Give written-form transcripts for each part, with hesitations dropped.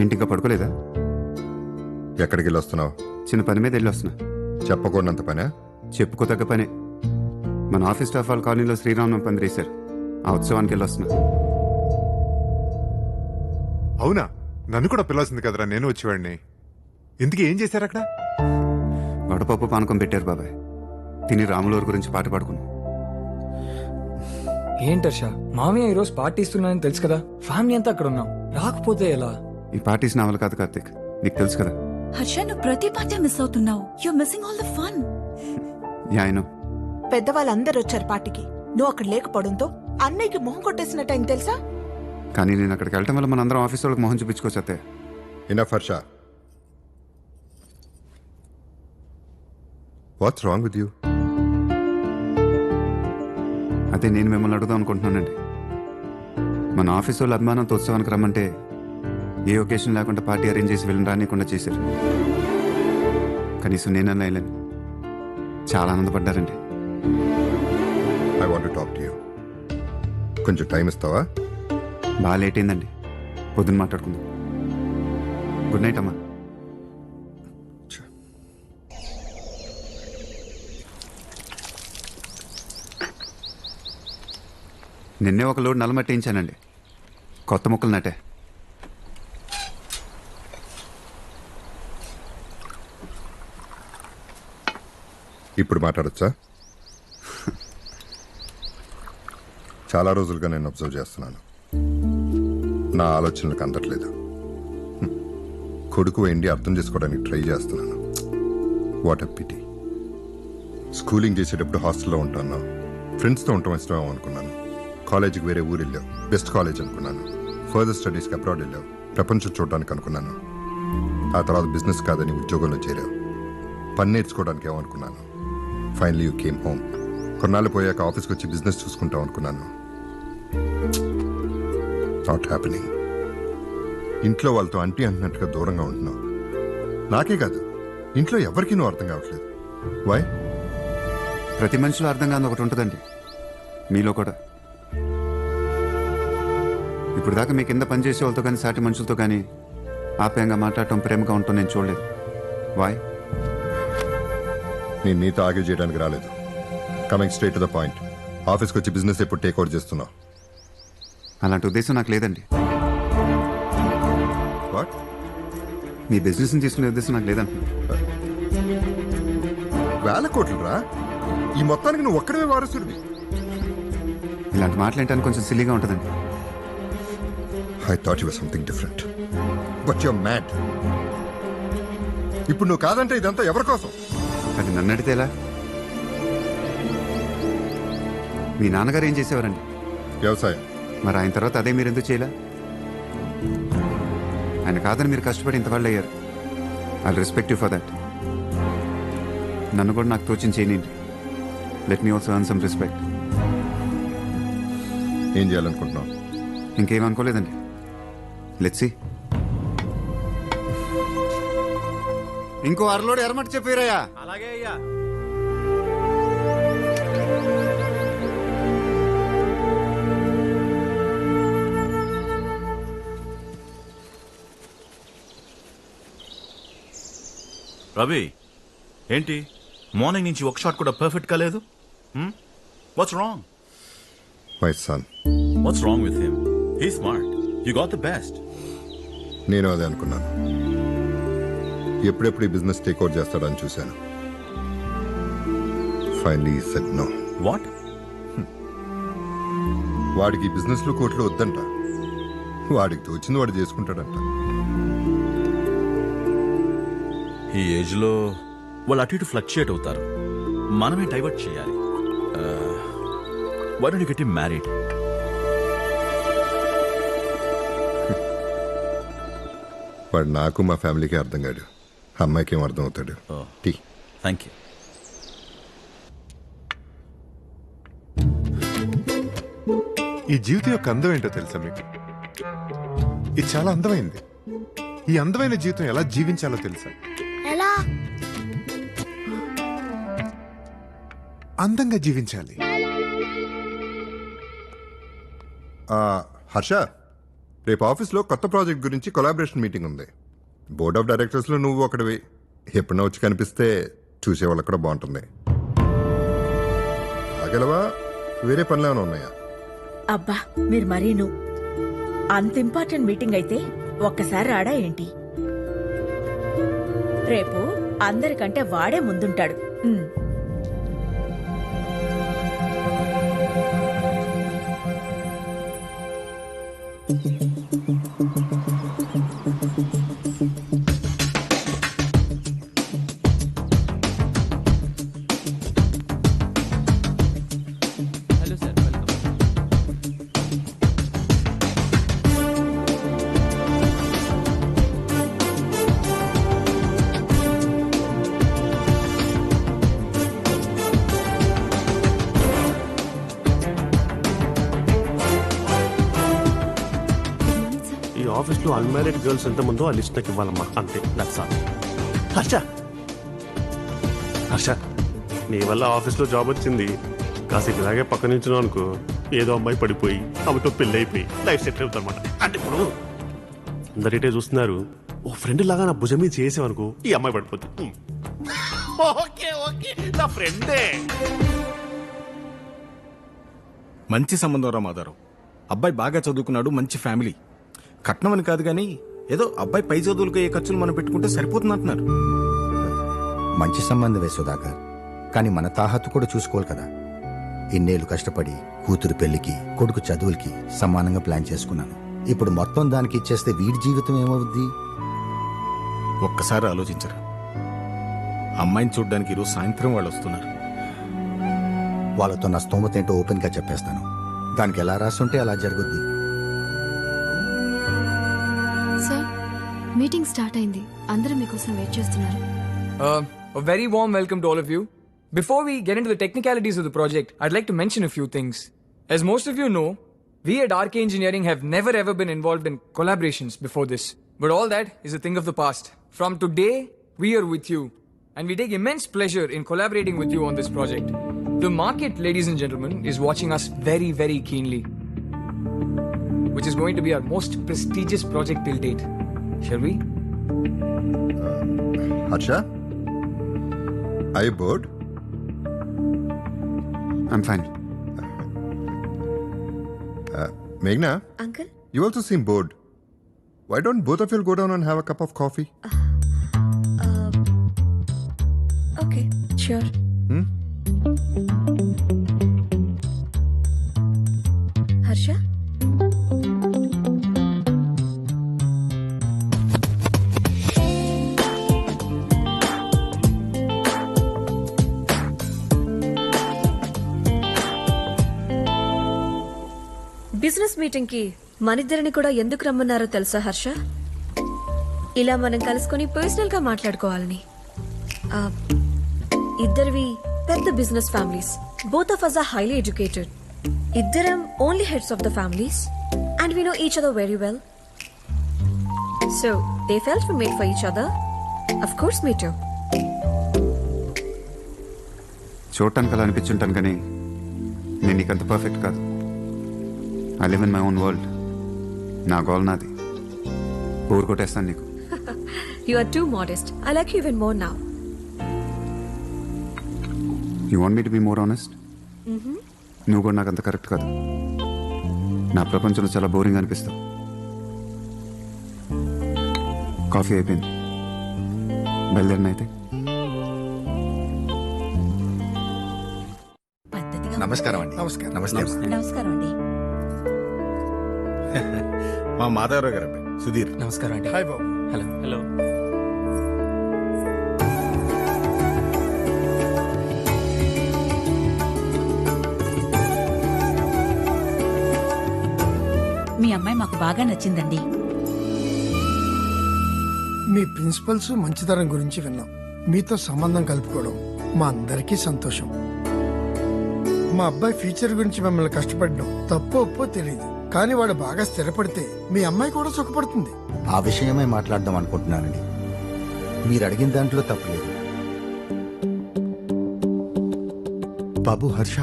ఏంటి ఇంకా పడుకోలేదా? ఎక్కడికి వెళ్ళి వస్తున్నావు? చిన్న పని మీద వెళ్ళి వస్తున్నా. చెప్పకూడనంత పనే? చెప్పుకోతగ్గ పనే. మన ఆఫీస్ స్టాఫ్ వాళ్ళ కాలనీలో శ్రీరామనవమి పందిరేశారు. ఆ ఉత్సవానికి వెళ్ళి వస్తున్నా. అవునా? నన్ను కూడా పిలవాల్సింది కదరా, నేను వచ్చేవాడిని. ఇందుకు ఏం చేశారు అక్కడ? వడపప్పు పానకం పెట్టారు బాబాయ్. తిని రాములూరు గురించి పాట పాడుకున్నాం. ఏంటర్ష, మామయ్య ఈరోజు పార్టీ ఇస్తున్నానని తెలుసు కదా, ఫ్యామిలీ అంతా అక్కడ ఉన్నాం, రాకపోతే ఎలా? ఈ పార్టీస్ నా వల్ల కాదు కార్తీక్, నీకు తెలుసు కదా. హర్ష, నువ్వు ప్రతి పార్టీ మిస్ అవుతున్నావు. You missing all the fun. యాయను పెద్దవాళ్ళందరూ వచ్చారు పార్టీకి. నువ్వు అక్కడ లేకపోవడంతో అన్నయ్యకి మొహం కొట్టేసినట్టు అయింది తెలుసా? కానీ నేను అక్కడికి వెళ్ళటం వల్ల మనందరం ఆఫీస్ వాళ్ళకి మొహం చూపించుకోవచ్చు. అత్తే enough Harsha. What's wrong with you? అదే నేను మిమ్మల్ని అడుగుదాం అనుకుంటున్నానండి. మన ఆఫీస్ వాళ్ళు అభిమానంతో ఉత్సవానికి రమ్మంటే ఏ ఒకేషన్ లేకుండా పార్టీ అరేంజ్ చేసి వెళ్ళి రానియకుండా చేశారు. కనీసం నేనన్నా వెళ్ళాను. చాలా ఆనందపడ్డారండి. I want to talk to you. కొంచెం టైం ఇస్తావా? బాగా లేట్ అయిందండి, పొద్దున్న మాట్లాడుకుందాం. గుడ్ నైట్ అమ్మా. నిన్నే ఒక లోడ్ నల్లమట్టించానండి. కొత్త మొక్కలు నాటే. ఇప్పుడు మాట్లాడొచ్చా? చాలా రోజులుగా నేను అబ్జర్వ్ చేస్తున్నాను. నా ఆలోచనలకు అందట్లేదు. కొడుకు ఏంటి అర్థం చేసుకోవడానికి ట్రై చేస్తున్నాను. What a PT. స్కూలింగ్ చేసేటప్పుడు హాస్టల్లో ఉంటాను. ఫ్రెండ్స్తో ఉండటం ఇష్టమేమో అనుకున్నాను. కాలేజీకి వేరే ఊరు వెళ్ళావు, బెస్ట్ కాలేజ్ అనుకున్నాను. ఫర్దర్ స్టడీస్కి అబ్రాడ్ వెళ్ళావు, ప్రపంచం చూడడానికి అనుకున్నాను. ఆ తర్వాత బిజినెస్ కాదని ఉద్యోగంలో చేరావు. పని నేర్చుకోవడానికి ఏమనుకున్నాను. Finally you came home. కొన్నాళ్ళు పోయాక ఆఫీస్కి వచ్చి బిజినెస్ చూసుకుంటావు అనుకున్నాను. Not happening. ఇంట్లో వాళ్ళతో అంటీ అంటున్నట్టుగా దూరంగా ఉంటున్నావు. నాకే కాదు, ఇంట్లో ఎవరికీ నువ్వు అర్థం కావట్లేదు. వై? ప్రతి మనిషిలో అర్థం కాని ఒకటి ఉంటుందండి, మీలో కూడా. ఇప్పుడు దాకా మీ కింద పనిచేసే వాళ్ళతో కానీ సాటి మనుషులతో కానీ ఆప్యాయంగా మాట్లాడటం, ప్రేమగా ఉండటం నేను చూడలేదు. వాయ్? నేను నీతో ఆర్గ్యూ చేయడానికి రాలేదు. Coming straight to the point. ఆఫీస్కి వచ్చి బిజినెస్ ఎప్పుడు టేక్ ఓవర్ చేస్తున్నావు? అలాంటి ఉద్దేశం నాకు లేదండి. వాట్? మీ బిజినెస్ని తీసుకునే ఉద్దేశం నాకు లేదంటున్నా. వేల కోట్లు రా. ఈ మొత్తానికి నువ్వు ఒక్కడే వారసుడివి. ఇలాంటి మాట్లాడటానికి కొంచెం సిల్లీగా ఉంటుందండి. I thought you were something different, but you are mad. ఇప్పుడు నువ్వు కాదంటే ఇదంతా ఎవరి కోసం? అది నన్ను అడిగితే ఎలా? మీ నాన్నగారు ఏం చేసేవారండి? వ్యవసాయం. మరి ఆయన తర్వాత అదే మీరు ఎందుకు చేయలే? ఆయన కాదని మీరు కష్టపడి ఇంతవాళ్ళు అయ్యారు. I respect you for that. నన్ను కూడా నాకు తోచింది చేయనండి. Let me also earn some respect. ఏం చేయాలనుకుంటున్నావు? ఇంకేం అనుకోలేదండి. Let's see. ఇంకో అరలోడు ఎరమట్టి చెప్పారయ్యా. అలాగే అయ్యా. రవి, ఏంటి మార్నింగ్ నుంచి ఒక షాట్ కూడా పర్ఫెక్ట్ కాలేదు? What's wrong? My son. What's wrong with him? He smart. You got the best. నేను అదే అనుకున్నాను. ఎప్పుడెప్పుడు ఈ బిజినెస్ టేక్ ఓవర్ చేస్తాడని చూశాను. Finally he said no. What? వాడికి ఈ బిజినెస్లో కోట్లు వద్దంట. వాడికి తోచింది వాడు చేసుకుంటాడంట. ఈ ఏజ్ లో వాళ్ళు అటు ఇటు ఫ్లక్చుయేట్ అవుతారు. మనమే డైవర్ట్ చేయాలి. Why don't you get him married? వాడు నాకు మా ఫ్యామిలీకి అర్థం కాడు. అమ్మాయికి ఏం అర్థం అవుతాడు? టీ. Thank you. ఈ జీవితం యొక్క అందం ఏంటో తెలుసా మీకు? ఇది చాలా అందమైంది. ఈ అందమైన జీవితం ఎలా జీవించాలో తెలుసా? ఎలా? అందంగా జీవించాలి. హర్ష, రేపు ఆఫీస్లో కొత్త ప్రాజెక్ట్ గురించి కొలాబరేషన్ మీటింగ్ ఉంది. బోర్డ్ ఆఫ్ డైరెక్టర్స్లో నువ్వు ఒకటివి. ఎప్పుడైనా వచ్చి కనిపిస్తే చూసేవాళ్ళకి కూడా బాగుంటుంది. ఆగలవా? వేరే పనులు ఏమైనా ఉన్నాయా? అబ్బా మీరు మరీను అంత ఇంపార్టెంట్ మీటింగ్ అయితే ఒక్కసారి రాడా ఏంటి? రేపు అందరికంటే వాడే ముందుంటాడు. ఈ ఆఫీస్లో అన్మ్యారీడ్ గర్ల్స్ ఎంతమందో ఆ లిస్ట్ నాకు ఇవ్వాలమ్మా, అంతే. That's all. హర్ష, హర్ష, నీ వల్ల ఆఫీస్లో జాబ్ వచ్చింది. కాసేపు ఇలాగే పక్క నుంచున్నావు అనుకో, ఏదో అమ్మాయి పడిపోయి ఆమెతో పెళ్ళి అయిపోయి లైఫ్ సెటిల్ అవుతుంది అనమాట. అంటే ఇప్పుడు అందరిటే చూస్తున్నారు, ఓ ఫ్రెండ్ లాగా నా భుజం మీద చేసావనుకో, ఈ అమ్మాయి పడిపోతుంది. ఓకే ఓకే, నా ఫ్రెండే. మంచి సంబంధం రా మాధవరావు. అబ్బాయి బాగా చదువుకున్నాడు, మంచి ఫ్యామిలీ. కట్నం అని కాదు కానీ ఏదో అబ్బాయి పై చదువులకు ఏ ఖర్చులు మనం పెట్టుకుంటే సరిపోతుంది అంటున్నారు. మంచి సంబంధమే సుధాకర్, కానీ మన తాహత్తు కూడా చూసుకోవాలి కదా. ఇన్నేళ్లు కష్టపడి కూతురు పెళ్లికి, కొడుకు చదువులకి సమానంగా ప్లాన్ చేసుకున్నాను. ఇప్పుడు మొత్తం దానికి ఇచ్చేస్తే వీడి జీవితం ఏమవుద్ది? ఒక్కసారి ఆలోచించరా. అమ్మాయిని చూడ్డానికి ఈరోజు సాయంత్రం వాళ్ళు వస్తున్నారు. వాళ్ళతో నా స్తోమత ఏంటో ఓపెన్ గా చెప్పేస్తాను. దానికి ఎలా రాసుంటే అలా జరుగుద్ది. సార్ మీటింగ్ స్టార్ట్ అయింది. అందరూ మీకోసం వెయిట్ చేస్తున్నారు. A very warm welcome to all of you. Before we get into the technicalities of the project, I'd like to mention a few things. As most of you know, we at RK Engineering have never ever been involved in collaborations before this. But all that is a thing of the past. From today, we are with you. And we take immense pleasure in collaborating with you on this project. The market, ladies and gentlemen, is watching us very, very keenly. Which is going to be our most prestigious project till date. Shall we? Harsha, I bored? I'm fine. మేఘ్నా, uncle, you also seem bored. Why don't both of you go down and have a cup of coffee? Okay sure. Harsha, business meeting కి మనిద్దరిని కూడా ఎందుకు రమ్మన్నారో తెలుసా హర్ష? ఇలా మనం కలుసుకొని personal గా మాట్లాడుకోవాలని. ఆ, ఇద్దరివి పెద్ద business families. Both of us are highly educated. ఇద్దరం only heads of the families and we know each other very well. So they felt we made for each other. Of course me too. చూడటానికి అలా అనిపించుంటాను కానీ నేను నీకంత perfect కాదు. I live in my own world. నా goal నాది. ఊరు కొట్టేస్తాను నీకు. You are too modest. I like you even more now. You want me to be more honest? నువ్వు కూడా నాకు అంత కరెక్ట్ కాదు. నా ప్రపంచంలో చాలా బోరింగ్ అనిపిస్తావు. కాఫీ అయిపోయింది, బయలుదేరిన అయితే. నమస్కారం అండి. నమస్కారం. నమస్తే. నమస్కారం అండి. మా మాధవరావు గారు అబ్బాయి సుధీర్. నమస్కారం అండి. హాయ్ బాబు. హలో. హలో. మీ అమ్మాయి మాకు బాగా నచ్చిందండి. మీ ప్రిన్సిపల్స్ మంచితనం గురించి విన్నాం. మీతో సంబంధం కలుపుకోవడం మా అందరికీ సంతోషం. మా అబ్బాయి ఫ్యూచర్ గురించి మిమ్మల్ని కష్టపడడం తప్పో ఒప్పో తెలియదు, కానీ వాడు బాగా స్థిరపడితే మీ అమ్మాయి కూడా సుఖపడుతుంది. ఆ విషయమే మాట్లాడదాం అనుకుంటున్నానండి. మీరు అడిగిన దాంట్లో తప్పలేదు. బాబు హర్ష,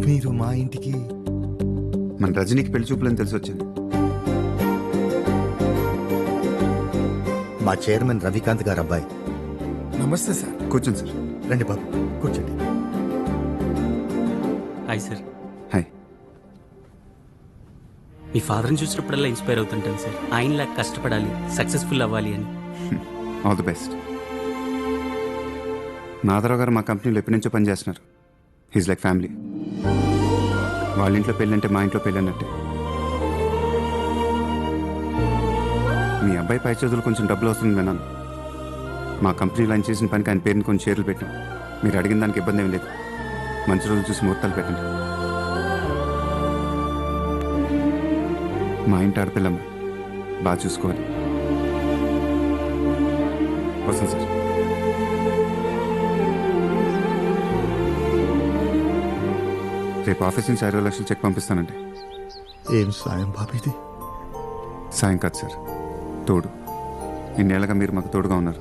మీరు మా ఇంటికి మన రజనీకి పెళ్లి చూపులని తెలిసి వచ్చింది. మా చైర్మన్ రవికాంత్ గారు అబ్బాయి. నమస్తే సార్. కూర్చోండి సార్. రండి బాబు, కూర్చోండి. Hi sir. హాయ్. మీ ఫాదర్ని చూసినప్పుడల్లా ఇన్స్పైర్ అవుతుంటాను సార్. ఆయనలా కష్టపడాలి, సక్సెస్ఫుల్ అవ్వాలి అని. All the best. నాదరావు గారు మా కంపెనీలో ఎప్పటి నుంచో పనిచేస్తున్నారు. He's like family. వాళ్ళ ఇంట్లో పెళ్ళంటే మా ఇంట్లో పెళ్ళి అన్నట్టే. మీ అబ్బాయి పై చదువులు కొంచెం డబ్బులు వస్తుంది విన్నాను. మా కంపెనీలో ఆయన చేసిన పనికి ఆయన పేరుని కొంచెం షేర్లు పెట్టాం. మీరు అడిగిన దానికి ఇబ్బంది ఏం లేదు. మంచి రోజులు చూసి ముహూర్తాలు పెట్టండి. మా ఇంటి ఆడపిల్లమ్మ బాగా చూసుకోవాలి. వస్తాను సార్. రేపు ఆఫీస్ నుంచి 60 లక్షలు చెక్ పంపిస్తానండి. ఏం సాయం బాబు ఇది? సాయం కాదు సార్, తోడు. ఇన్నేళ్ళగా మీరు మాకు తోడుగా ఉన్నారు.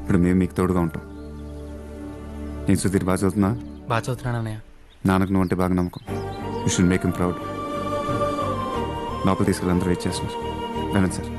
ఇప్పుడు మేము మీకు తోడుగా ఉంటాం. నేను సుధీర్ బాగా చదువుతున్నా? బాగా చదువుతున్నాను అన్నయ్య. నాన్నకు నువ్వు అంటే బాగా నమ్మకం. You should make him proud. లోపల తీసుకెళ్ళి అందరూ వెయిట్ చేస్తున్నారు. వెళ్ళండి సార్.